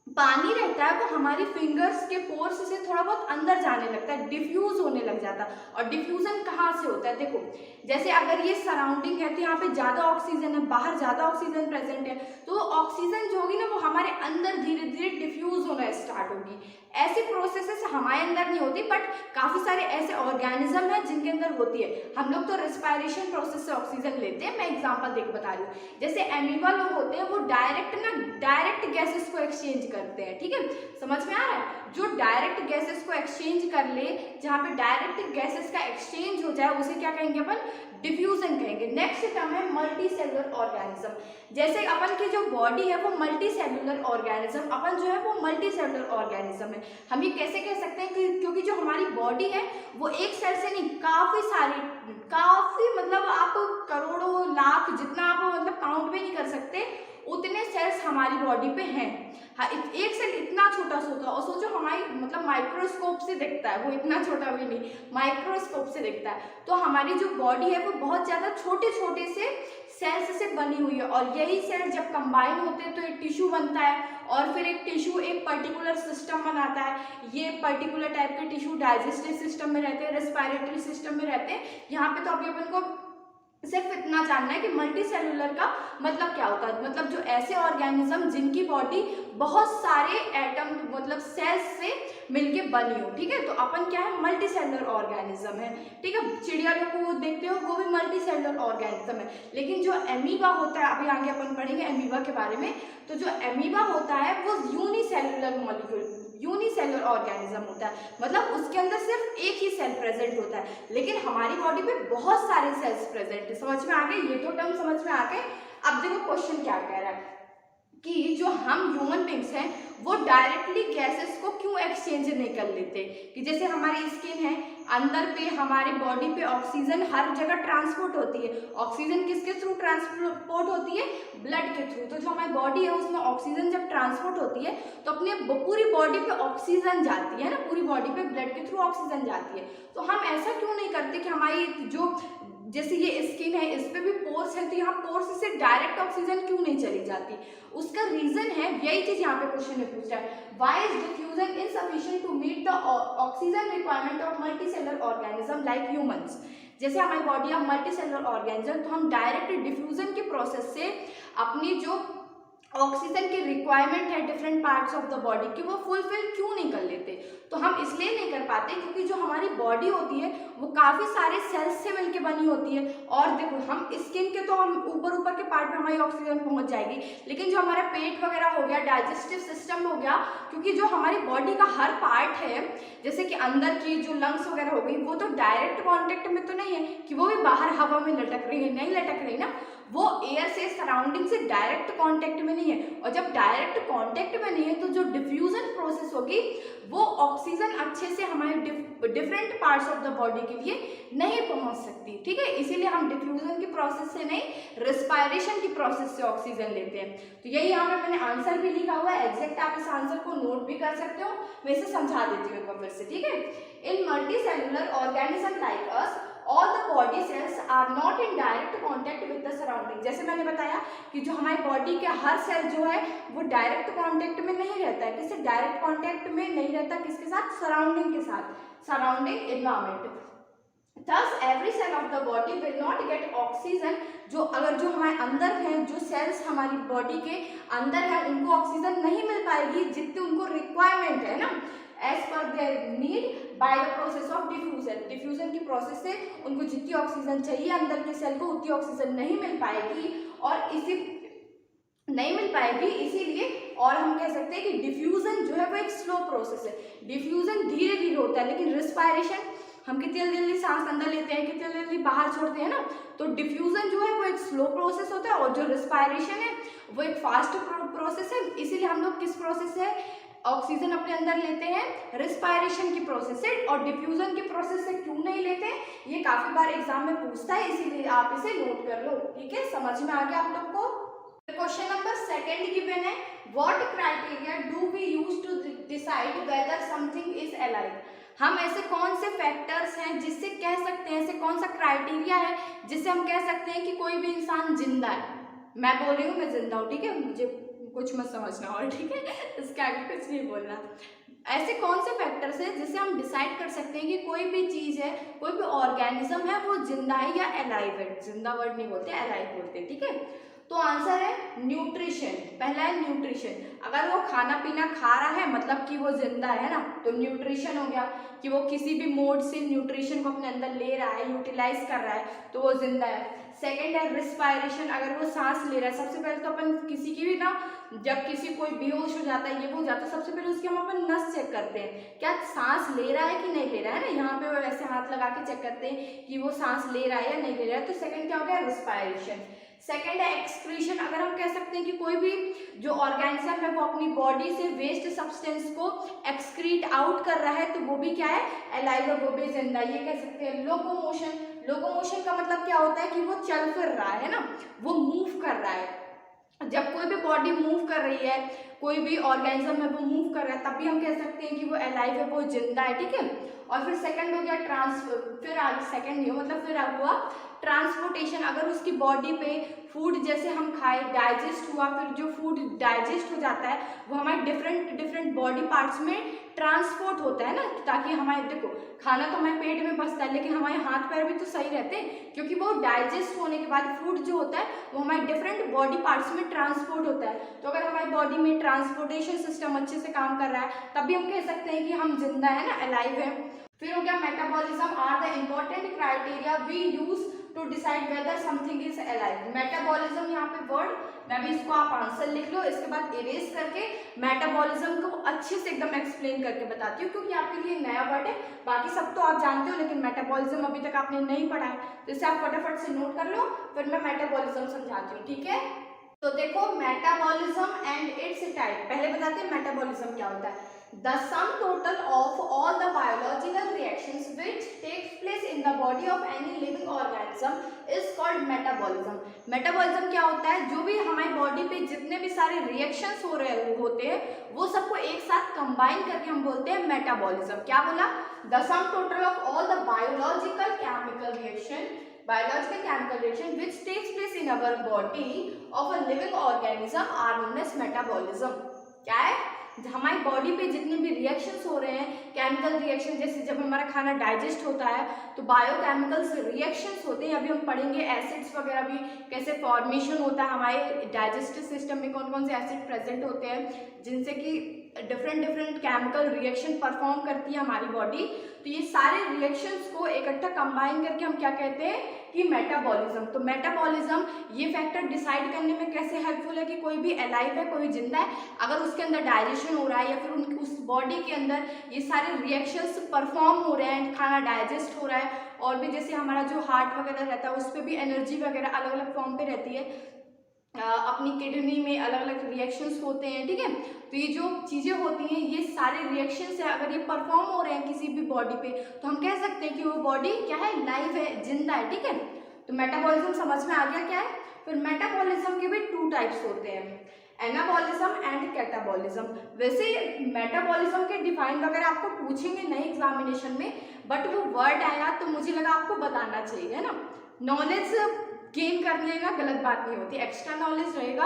पानी रहता है वो हमारी फिंगर्स के पोर्स से थोड़ा बहुत अंदर जाने लगता है, डिफ्यूज होने लग जाता है। और डिफ्यूजन कहाँ से होता है, देखो जैसे अगर ये सराउंडिंग है तो यहाँ पे ज्यादा ऑक्सीजन है, बाहर ज्यादा ऑक्सीजन प्रेजेंट है, तो ऑक्सीजन जो होगी ना वो हमारे अंदर धीरे धीरे डिफ्यूज होना स्टार्ट होगी। ऐसी प्रोसेसेस हमारे अंदर नहीं होती, बट काफी सारे ऐसे ऑर्गेनिज्म है जिनके अंदर होती है। हम लोग तो रेस्पिरेशन प्रोसेस से ऑक्सीजन लेते हैं, मैं एग्जांपल देख बता रही हूँ। जैसे एमीबा लोग होते हैं वो डायरेक्ट गैसेस को एक्सचेंज करते हैं, ठीक है, समझ में आ रहा है। जो डायरेक्ट गैसेस को एक्सचेंज कर ले, जहाँ पे डायरेक्ट गैसेस का एक्सचेंज हो जाए उसे क्या कहेंगे अपन, डिफ्यूजन कहेंगे। नेक्स्ट टर्म है मल्टी सेलुलर ऑर्गेनिज्म। जैसे अपन की जो बॉडी है वो मल्टी सेलुलर ऑर्गेनिज्म, अपन जो है वो मल्टी सेलुलर ऑर्गेनिज्म है। हम ये कैसे कह सकते हैं कि क्योंकि जो हमारी बॉडी है वो एक सेल से नहीं, काफी मतलब आप करोड़ों लाख जितना आप मतलब काउंट भी नहीं कर सकते उतने सेल्स हमारी बॉडी पे हैं। हाँ, एक सेल इतना छोटा सा होता है, और सोचो हमारी मतलब माइक्रोस्कोप से दिखता है, वो इतना छोटा भी नहीं, माइक्रोस्कोप से दिखता है। तो हमारी जो बॉडी है वो बहुत ज़्यादा छोटे छोटे से सेल्स से बनी हुई है, और यही सेल जब कंबाइन होते हैं तो एक टिश्यू बनता है, और फिर एक टिश्यू एक पर्टिकुलर सिस्टम बनाता है। ये पर्टिकुलर टाइप के टिश्यू डाइजेस्टिव सिस्टम में रहते हैं, रेस्पिरेटरी सिस्टम में रहते हैं। यहाँ पे तो अभी अपन को सिर्फ इतना जानना है कि मल्टी सेलुलर का मतलब क्या होता है, मतलब जो ऐसे ऑर्गेनिज्म जिनकी बॉडी बहुत सारे एटम मतलब सेल्स से मिलके बनी हो, ठीक है। तो अपन क्या है, मल्टी सेलुलर ऑर्गेनिज्म है, ठीक है। चिड़िया लोग को देखते हो वो भी मल्टी सेलुलर ऑर्गेनिज्म है। लेकिन जो एमीबा होता है, अभी आगे अपन पढ़ेंगे एमीबा के बारे में, तो जो एमीबा होता है वो यूनिसेलुलर मॉलिक्यूल, यूनिसेलुलर ऑर्गेनिज्म होता है, मतलब उसके अंदर सिर्फ एक ही सेल प्रेजेंट होता है। लेकिन हमारी बॉडी में बहुत सारे सेल्स प्रेजेंट है। समझ में आ गए, ये तो टर्म समझ में आ गए। अब देखो क्वेश्चन क्या कह रहा है कि जो हम ह्यूमन बींग्स हैं वो डायरेक्टली गैसेस को क्यों एक्सचेंज नहीं कर लेते, कि जैसे हमारी स्किन है, अंदर पे हमारे बॉडी पे ऑक्सीजन हर जगह ट्रांसपोर्ट होती है। ऑक्सीजन किसके थ्रू ट्रांसपोर्ट होती है, ब्लड के थ्रू। तो जो हमारी बॉडी है उसमें ऑक्सीजन जब ट्रांसपोर्ट होती है तो अपने पूरी बॉडी पे ऑक्सीजन जाती है ना, पूरी बॉडी पे ब्लड के थ्रू ऑक्सीजन जाती है। तो हम ऐसा क्यों नहीं करते कि हमारी जो जैसे ये स्किन है इस पे भी पोर्स है, तो यहाँ पोर्स से डायरेक्ट ऑक्सीजन क्यों नहीं चली जाती। उसका रीजन है, यही चीज यहाँ पे क्वेश्चन में पूछ रहा है, why is diffusion insufficient to meet the oxygen requirement of multicellular organism like humans. जैसे हमारी बॉडी है मल्टीसेलुलर ऑर्गेनिज्म, तो हम डायरेक्ट डिफ्यूजन के प्रोसेस से अपनी जो ऑक्सीजन की रिक्वायरमेंट है different parts of the body की वो फुलफिल क्यों नहीं कर लेते। तो हम इसलिए नहीं कर पाते क्योंकि जो हमारी बॉडी होती है वो काफ़ी सारे सेल्स से मिलके बनी होती है। और देखो हम स्किन के तो हम ऊपर ऊपर के पार्ट में हमारी ऑक्सीजन पहुंच जाएगी, लेकिन जो हमारा पेट वगैरह हो गया, डाइजेस्टिव सिस्टम हो गया, क्योंकि जो हमारी बॉडी का हर पार्ट है जैसे कि अंदर की जो लंग्स वगैरह हो गई वो तो डायरेक्ट कॉन्टेक्ट में तो नहीं है कि वो भी बाहर हवा में लटक रही है, नहीं लटक रही ना, वो एयर से सराउंडिंग से डायरेक्ट कांटेक्ट में नहीं है। और जब डायरेक्ट कांटेक्ट में नहीं है तो जो डिफ्यूजन प्रोसेस होगी वो ऑक्सीजन अच्छे से हमारे different parts of the body के लिए नहीं पहुंच सकती, ठीक है। इसीलिए हम डिफ्यूजन की प्रोसेस से नहीं, रेस्पिरेशन की प्रोसेस से ऑक्सीजन लेते हैं। तो यही यहाँ पे मैंने आंसर भी लिखा हुआ है, एग्जैक्ट आप इस आंसर को नोट भी कर सकते हो, मैं इसे समझा देती हूँ एक बार फिर से, ठीक है। In multicellular organism like us all the body cells are not in direct contact with the surrounding। जैसे मैंने बताया कि जो हमारी बॉडी के हर सेल जो है वो डायरेक्ट कांटेक्ट में नहीं रहता है, किससे डायरेक्ट कांटेक्ट में नहीं रहता, किसके साथ, सराउंडिंग के साथ, surrounding environment. Thus every cell of the body will not get oxygen। जो अगर जो हमारे अंदर हैं, जो सेल्स हमारी बॉडी के अंदर है उनको ऑक्सीजन नहीं मिल पाएगी जितनी उनको रिक्वायरमेंट है ना, as per their need by the process of diffusion. Diffusion की प्रोसेस से उनको जितनी ऑक्सीजन चाहिए अंदर के सेल को उतनी ऑक्सीजन नहीं मिल पाएगी, और इसी नहीं मिल पाएगी इसीलिए, और हम कह सकते हैं कि डिफ्यूजन जो है वो एक स्लो प्रोसेस है। डिफ्यूजन धीरे धीरे होता है, लेकिन रिस्पायरेशन हम कितनी जल्दी जल्दी सांस अंदर लेते हैं, कितनी जल्दी बाहर छोड़ते हैं ना, तो डिफ्यूजन जो है वो एक स्लो प्रोसेस होता है, और जो रिस्पायरेशन है वो एक फास्ट प्रोसेस है। इसीलिए हम लोग किस प्रोसेस से ऑक्सीजन अपने अंदर लेते हैं, रिस्पायरेशन की प्रोसेस से, और डिफ्यूजन की प्रोसेस से क्यों नहीं लेते, ये काफी बार एग्जाम में पूछता है, इसीलिए आप इसे नोट कर लो, ठीक है। समझ में आ गया आप लोग को। क्वेश्चन नंबर सेकंड गिवन है, what criteria do we use to decide whether something is alive. हम ऐसे कौन से फैक्टर्स हैं जिससे कह सकते हैं, ऐसे कौन सा क्राइटेरिया है जिससे हम कह सकते हैं कि कोई भी इंसान जिंदा है। मैं बोल रही हूँ मैं जिंदा हूँ, ठीक है, मुझे कुछ मत समझना, और ठीक है, इसका आगे कुछ नहीं बोलना। ऐसे कौन से फैक्टर्स हैं जिससे हम डिसाइड कर सकते हैं कि कोई भी चीज़ है, कोई भी ऑर्गेनिज्म है वो जिंदा है या अलाइव है। जिंदा वर्ड नहीं बोलते, अलाइव बोलते हैं, ठीक है। तो आंसर है न्यूट्रिशन। पहला है न्यूट्रिशन, अगर वो खाना पीना खा रहा है मतलब कि वो जिंदा है ना, तो न्यूट्रिशन हो गया कि वो किसी भी मोड से न्यूट्रिशन को अपने अंदर ले रहा है, यूटिलाइज कर रहा है, तो वो जिंदा है। सेकेंड है रिस्पायरेशन, अगर वो सांस ले रहा है। सबसे पहले तो अपन किसी की भी ना, जब किसी कोई बेहोश हो जाता है, ये हो जाता है, सबसे पहले उसकी हम अपन नस चेक करते हैं, क्या सांस ले रहा है कि नहीं ले रहा है ना, यहाँ पे वो ऐसे हाथ लगा के चेक करते हैं कि वो सांस ले रहा है या नहीं ले रहा है। तो सेकंड क्या हो गया, रिस्पायरेशन। सेकंड है एक्सक्रीशन, अगर हम कह सकते हैं कि कोई भी जो ऑर्गेनिज्म है वो अपनी बॉडी से वेस्ट सब्सटेंस को एक्सक्रीट आउट कर रहा है, तो वो भी क्या है, अलाइव, वो भी जिंदा। ये कह सकते हैं लोकोमोशन। लोकोमोशन का मतलब क्या होता है कि वो चल फिर रहा है ना, वो मूव कर रहा है, जब कोई भी बॉडी मूव कर रही है, कोई भी ऑर्गेनिज्म है वो मूव कर रहा है, तब भी हम कह सकते हैं कि वो अलाइव है, वो जिंदा है, ठीक है। और फिर सेकंड हो गया सेकंड नहीं हो मतलब फिर हुआ ट्रांसपोर्टेशन। अगर उसकी बॉडी पे फूड जैसे हम खाए डाइजेस्ट हुआ, फिर जो फूड डाइजेस्ट हो जाता है वो हमारे डिफरेंट डिफरेंट बॉडी पार्ट्स में ट्रांसपोर्ट होता है ना, ताकि हमारे, देखो खाना तो हमारे पेट में बसता है लेकिन हमारे हाथ पैर भी तो सही रहते हैं, क्योंकि वो डाइजेस्ट होने के बाद फूड जो होता है वो हमारे डिफरेंट बॉडी पार्ट्स में ट्रांसपोर्ट होता है। तो अगर हमारी बॉडी में ट्रांसपोर्टेशन सिस्टम अच्छे से काम कर रहा है तब भी हम कह सकते हैं कि हम जिंदा है ना, अलाइव है। फिर हो गया metabolism are the important criteria we use to decide whether something is alive. Metabolism यहाँ पे वर्ड, मैं भी इसको आप आंसर लिख लो, इसके बाद इरेज करके मेटाबॉलिज्म को अच्छे से एकदम एक्सप्लेन करके बताती हूँ, क्योंकि आपके लिए नया वर्ड है। बाकी सब तो आप जानते हो लेकिन मेटाबॉलिज्म अभी तक आपने नहीं पढ़ा है, तो इसे आप फटाफट से नोट कर लो, फिर मैं मेटाबॉलिज्म समझाती हूँ, ठीक है। तो देखो मेटाबॉलिज्म एंड इट्स टाइप, पहले बताते हैं मेटाबॉलिज्म क्या होता है। The sum total of all the biological reactions which takes place in the body of any living organism is called metabolism। Metabolism क्या होता है, जो भी हमारी बॉडी पे जितने भी सारे रिएक्शंस हो रहे होते हैं वो सबको एक साथ कंबाइन करके हम बोलते हैं मेटाबॉलिज्म। क्या बोला, the sum total of all the biological chemical reaction which takes place in our body of a living organism are known as metabolism। क्या है, हमारी बॉडी पे जितने भी रिएक्शंस हो रहे हैं, केमिकल रिएक्शन, जैसे जब हमारा खाना डाइजेस्ट होता है तो बायोकेमिकल्स रिएक्शंस होते हैं, अभी हम पढ़ेंगे एसिड्स वगैरह भी कैसे फॉर्मेशन होता है, हमारे डाइजेस्टिव सिस्टम में कौन कौन से एसिड प्रेजेंट होते हैं जिनसे कि different different chemical reaction perform करती है हमारी बॉडी। तो ये सारे रिएक्शंस को इकट्ठा कंबाइन करके हम क्या कहते हैं कि मेटाबॉलिज्म। तो मेटाबॉलिज्म ये फैक्टर डिसाइड करने में कैसे हेल्पफुल है कि कोई भी अलाइव है, कोई जिंदा है, अगर उसके अंदर डाइजेशन हो रहा है या फिर उस बॉडी के अंदर ये सारे रिएक्शंस परफॉर्म हो रहे हैं, खाना डाइजेस्ट हो रहा है, और भी जैसे हमारा जो हार्ट वगैरह रहता है उस पर भी एनर्जी वगैरह अलग अलग फॉर्म पे रहती है, अपनी किडनी में अलग अलग रिएक्शंस होते हैं, ठीक है। तो ये जो चीज़ें होती हैं ये सारे रिएक्शंस है, अगर ये परफॉर्म हो रहे हैं किसी भी बॉडी पे तो हम कह सकते हैं कि वो बॉडी क्या है, लाइव है, जिंदा है, ठीक है। तो मेटाबॉलिज्म समझ में आ गया क्या है। फिर मेटाबॉलिज्म के भी 2 टाइप्स होते हैं, एनाबॉलिज्म एंड कैटाबॉलिज्म। वैसे मेटाबॉलिज्म के डिफाइन वगैरह आपको पूछेंगे नहीं एग्जामिनेशन में, बट वो वर्ड आया तो मुझे लगा आपको बताना चाहिए, है ना। नॉलेज गेन कर लेना गलत बात नहीं होती, एक्स्ट्रा नॉलेज रहेगा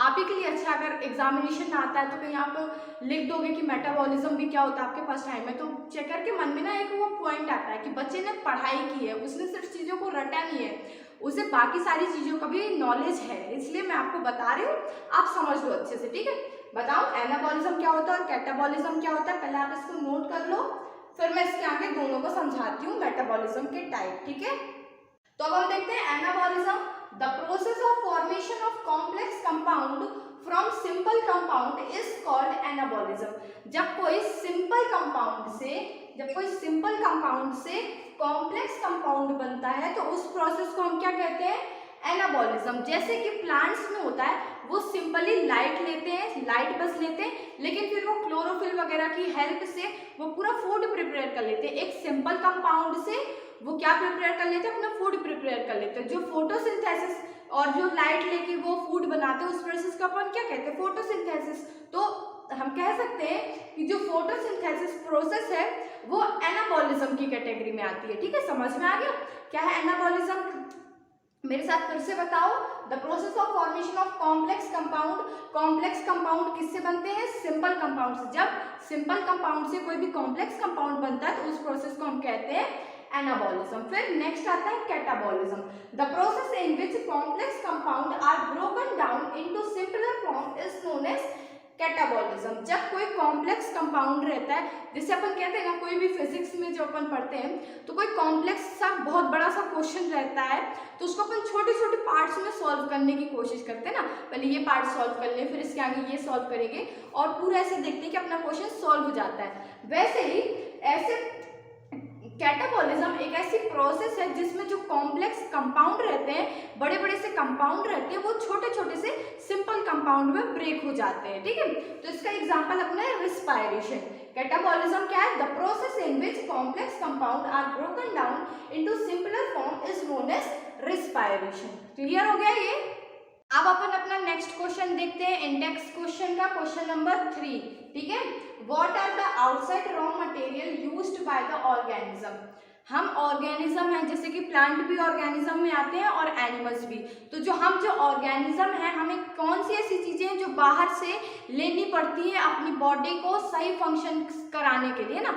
आप ही के लिए अच्छा। अगर एग्जामिनेशन में आता है तो कहीं आप लिख दोगे कि मेटाबॉलिज्म भी क्या होता है आपके पास टाइम है, तो चेकर के मन में ना एक वो पॉइंट आता है कि बच्चे ने पढ़ाई की है, उसने सिर्फ चीज़ों को रटा नहीं है, उसे बाकी सारी चीज़ों का भी नॉलेज है, इसलिए मैं आपको बता रही हूँ, आप समझ लो अच्छे से, ठीक है। बताओ एनाबॉलिज्म क्या होता है और कैटाबॉलिज्म क्या होता है, पहले आप इसको नोट कर लो, फिर मैं इसके आगे दोनों को समझाती हूँ मेटाबॉलिज्म के टाइप, ठीक है। तो अब हम देखते हैं anabolism, the process of formation of complex compound from simple compound is called anabolism. जब कोई सिंपल कंपाउंड से कॉम्प्लेक्स कंपाउंड बनता है तो उस प्रोसेस को हम क्या कहते हैं, एनाबॉलिज्म। जैसे कि प्लांट्स में होता है, वो सिंपली लाइट लेते हैं, लाइट बस लेते हैं, लेकिन फिर वो क्लोरोफिल वगैरह की हेल्प से वो पूरा फूड प्रिपेयर कर लेते हैं। एक सिंपल कंपाउंड से वो क्या प्रिपेयर कर लेते हैं, अपना फूड प्रिपेयर कर लेते हैं। जो फोटोसिंथेसिस और जो लाइट लेके वो फूड बनाते हैं उस प्रोसेस को अपन क्या कहते हैं, फोटोसिंथेसिस। तो हम कह सकते हैं कि जो फोटोसिंथेसिस प्रोसेस है वो एनाबॉलिज्म की कैटेगरी में आती है, ठीक है। समझ में आ गया क्या है एनाबॉलिज्म, मेरे साथ फिर से बताओ। The process of formation of complex compound, complex compound किससे बनते हैं, सिंपल कंपाउंड से। जब सिंपल कंपाउंड से कोई भी कॉम्प्लेक्स कंपाउंड बनता है तो उस प्रोसेस को हम कहते हैं एनाबॉलिज्म। फिर नेक्स्ट आता है catabolism, the process in which complex compound are broken down into simpler form is known as catabolism. जब कोई कॉम्प्लेक्स कंपाउंड रहता है, जैसे अपन कहते हैं ना, कोई भी फिजिक्स में जो अपन पढ़ते हैं तो कोई कॉम्प्लेक्स सा बहुत बड़ा सा क्वेश्चन रहता है तो उसको अपन छोटे छोटे पार्ट्स में सॉल्व करने की कोशिश करते हैं ना, पहले ये पार्ट सॉल्व कर लें फिर इसके आगे ये सॉल्व करेंगे और पूरा ऐसे देखते हैं कि अपना क्वेश्चन सॉल्व हो जाता है। वैसे ही ऐसे कैटाबॉलिज्म एक ऐसी प्रोसेस है जिसमें जो कॉम्प्लेक्स कंपाउंड रहते हैं, बड़े बड़े से कंपाउंड रहते हैं, वो छोटे छोटे से सिंपल कंपाउंड में ब्रेक हो जाते हैं, ठीक है। तो इसका एग्जांपल अपना है रिस्पायरेशन। कैटाबॉलिज्म क्या है, the process in which complex compound are broken down into simpler form is known as respiration. Clear हो गया ये। अब अपन अपना नेक्स्ट क्वेश्चन देखते हैं, इंडेक्स क्वेश्चन का क्वेश्चन नंबर 3। ठीक है, what are the outside raw material used by the organism. हम ऑर्गेनिज्म हैं, जैसे कि प्लांट भी ऑर्गेनिज्म में आते हैं और एनिमल्स भी। तो जो ऑर्गेनिज्म है, हमें कौन सी ऐसी चीजें हैं जो बाहर से लेनी पड़ती है अपनी बॉडी को सही फंक्शन कराने के लिए ना,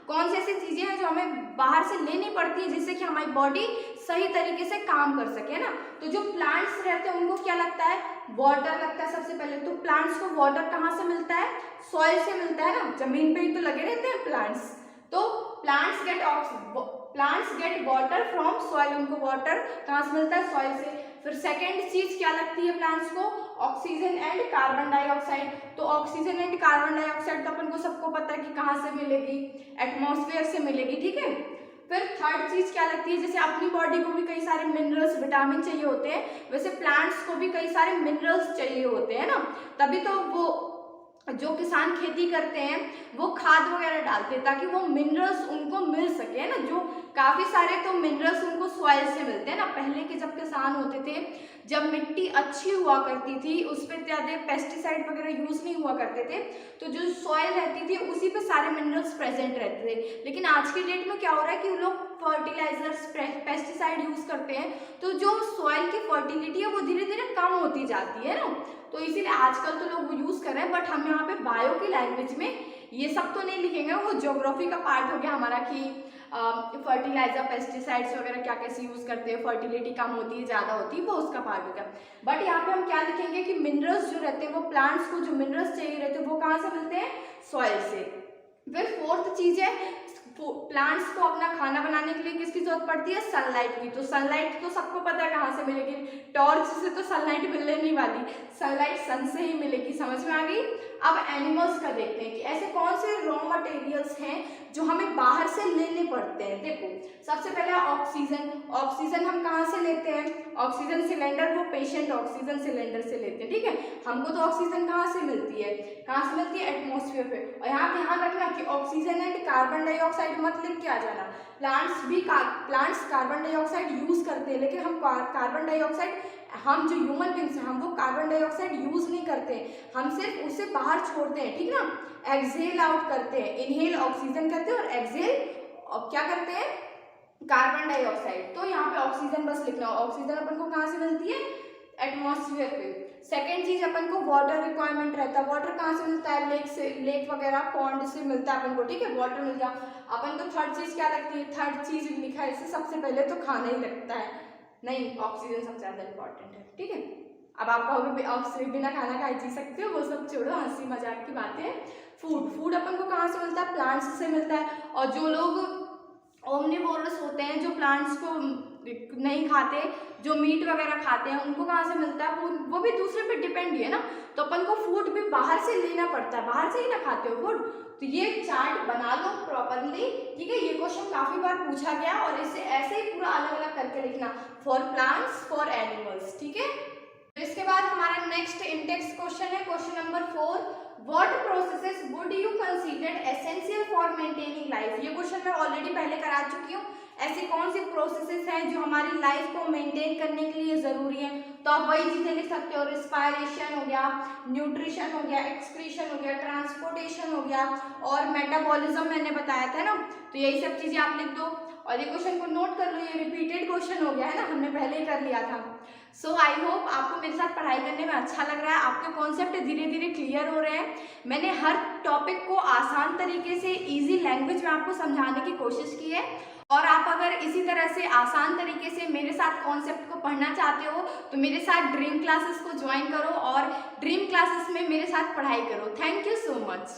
कौन सी ऐसी चीजें हैं जो हमें बाहर से लेनी पड़ती है जिससे कि हमारी बॉडी सही तरीके से काम कर सके ना। तो जो प्लांट्स रहते हैं उनको क्या लगता है, वाटर लगता है सबसे पहले। तो प्लांट्स को वाटर कहाँ से मिलता है, सॉइल से मिलता है ना, जमीन पे ही तो लगे रहते हैं प्लांट्स। तो plants get water from soil, उनको वाटर कहाँ से मिलता है, सॉइल से। फिर सेकेंड चीज क्या लगती है प्लांट्स को, ऑक्सीजन एंड कार्बन डाइऑक्साइड। तो ऑक्सीजन एंड कार्बन डाइऑक्साइड तो अपन को सबको पता है कि कहाँ से मिलेगी, एटमॉस्फेयर से मिलेगी। ठीक है, फिर थर्ड चीज क्या लगती है, जैसे अपनी बॉडी को भी कई सारे मिनरल्स विटामिन चाहिए होते हैं, वैसे प्लांट्स को भी कई सारे मिनरल्स चाहिए होते हैं ना, तभी तो वो जो किसान खेती करते हैं वो खाद वगैरह डालते हैं ताकि वो मिनरल्स उनको मिल सके ना। जो काफी सारे तो मिनरल्स उनको सॉइल से मिलते हैं ना। पहले के जब किसान होते थे, जब मिट्टी अच्छी हुआ करती थी, उस पर ज़्यादा पेस्टिसाइड वगैरह यूज नहीं हुआ करते थे, तो जो सॉइल रहती थी उसी पे सारे मिनरल्स प्रेजेंट रहते थे। लेकिन आज के डेट में क्या हो रहा है कि लोग फर्टिलाइजर्स पेस्टिसाइड यूज करते हैं, तो जो सॉइल की फर्टिलिटी है वो धीरे धीरे कम होती जाती है ना। तो इसीलिए आजकल तो लोग वो यूज कर रहे हैं। बट हम यहाँ पे बायो की लैंग्वेज में ये सब तो नहीं लिखेंगे, वो ज्योग्राफी का पार्ट हो गया हमारा कि फर्टिलाइजर पेस्टिसाइड्स वगैरह क्या कैसे यूज करते हैं, फर्टिलिटी कम होती है ज़्यादा होती है, वो उसका पार्ट हो गया। बट यहाँ पे हम क्या लिखेंगे कि मिनरल्स जो रहते हैं, वो प्लांट्स को जो मिनरल्स चाहिए रहते हैं वो कहाँ से मिलते हैं, सॉइल से। फिर फोर्थ चीज है, प्लांट्स को अपना खाना बनाने के लिए किसकी जरूरत पड़ती है, सनलाइट की। तो सनलाइट तो सबको पता है कहाँ से मिलेगी, टॉर्च से तो सनलाइट मिलने नहीं वाली, सनलाइट सन से ही मिलेगी। समझ में आ गई। अब एनिमल्स का देखते हैं कि ऐसे कौन से रॉ मटेरियल्स हैं जो हमें बाहर से लेने पड़ते हैं। देखो, सबसे पहले ऑक्सीजन। ऑक्सीजन हम कहाँ से लेते हैं, ऑक्सीजन सिलेंडर, वो पेशेंट ऑक्सीजन सिलेंडर से लेते हैं। ठीक है, हमको तो ऑक्सीजन कहाँ से मिलती है, कहाँ से मिलती है, एटमॉस्फेयर पे। और यहाँ ध्यान रखना कि ऑक्सीजन एंड कार्बन डाइऑक्साइड मत लिख के आ जाना। प्लांट्स कार्बन डाइऑक्साइड यूज करते हैं, लेकिन हम कार्बन डाइऑक्साइड, हम जो ह्यूमन बींग्स हैं, हम वो कार्बन डाइऑक्साइड यूज नहीं करते, हम सिर्फ उसे बाहर छोड़ते हैं। ठीक ना, एक्सहेल आउट करते हैं, इनहेल ऑक्सीजन करते हैं और एक्सहेल क्या करते हैं, कार्बन डाइऑक्साइड। तो यहाँ पे ऑक्सीजन बस लिखना। ऑक्सीजन अपन को कहाँ से मिलती है, एटमॉस्फेयर पे। सेकेंड चीज अपन को वाटर रिक्वायरमेंट रहता है। वाटर कहाँ से मिलता है, लेक से, लेक वगैरह पॉन्ड से मिलता है अपन को। ठीक है, वाटर मिल गया। अपन को थर्ड चीज क्या लगती है, थर्ड चीज लिखा है इससे सबसे पहले तो खाना ही लगता है, नहीं, ऑक्सीजन सबसे ज्यादा इंपॉर्टेंट है। ठीक है, अब आप कहोगे ऑक्सीजन बिना खाना खाए जी सकते हो, वो सब छोड़ो, हंसी मजाक की बातें। फूड अपन को कहाँ से मिलता है, प्लांट्स से मिलता है। और जो लोग ओमनिवोरस होते हैं, जो प्लांट्स को नहीं खाते, जो मीट वगैरह खाते हैं, उनको कहाँ से मिलता है, वो भी दूसरे पे डिपेंड ही है ना। तो अपन को फूड भी बाहर से लेना पड़ता है, बाहर से ही ना खाते हो फूड। तो ये चार्ट बना लो प्रॉपरली। ठीक है, ये क्वेश्चन काफी बार पूछा गया और इसे ऐसे ही पूरा अलग अलग करके लिखना, फॉर प्लांट्स, फॉर एनिमल्स। ठीक है, इसके बाद हमारा नेक्स्ट इंडेक्स क्वेश्चन है, question number 4। What processes would you consider essential for maintaining life? ये क्वेश्चन मैं ऑलरेडी पहले करा चुकी हूँ। ऐसी कौन सी प्रोसेसेस हैं जो हमारी लाइफ को मेंटेन करने के लिए जरूरी है, तो आप वही चीजें लिख सकते हो। रिस्पायरेशन हो गया, न्यूट्रिशन हो गया, एक्सक्रीशन हो गया, ट्रांसपोर्टेशन हो गया और मेटाबॉलिज्म मैंने बताया था ना। तो यही सब चीजें आप लिख दो और ये क्वेश्चन को नोट कर लो, ये रिपीटेड क्वेश्चन हो गया है ना, हमने पहले ही कर लिया था। सो आई होप आपको मेरे साथ पढ़ाई करने में अच्छा लग रहा है, आपके कॉन्सेप्ट धीरे धीरे क्लियर हो रहे हैं। मैंने हर टॉपिक को आसान तरीके से इजी लैंग्वेज में आपको समझाने की कोशिश की है। और आप अगर इसी तरह से आसान तरीके से मेरे साथ कॉन्सेप्ट को पढ़ना चाहते हो तो मेरे साथ ड्रीम क्लासेस को ज्वाइन करो और ड्रीम क्लासेस में मेरे साथ पढ़ाई करो। Thank you so much.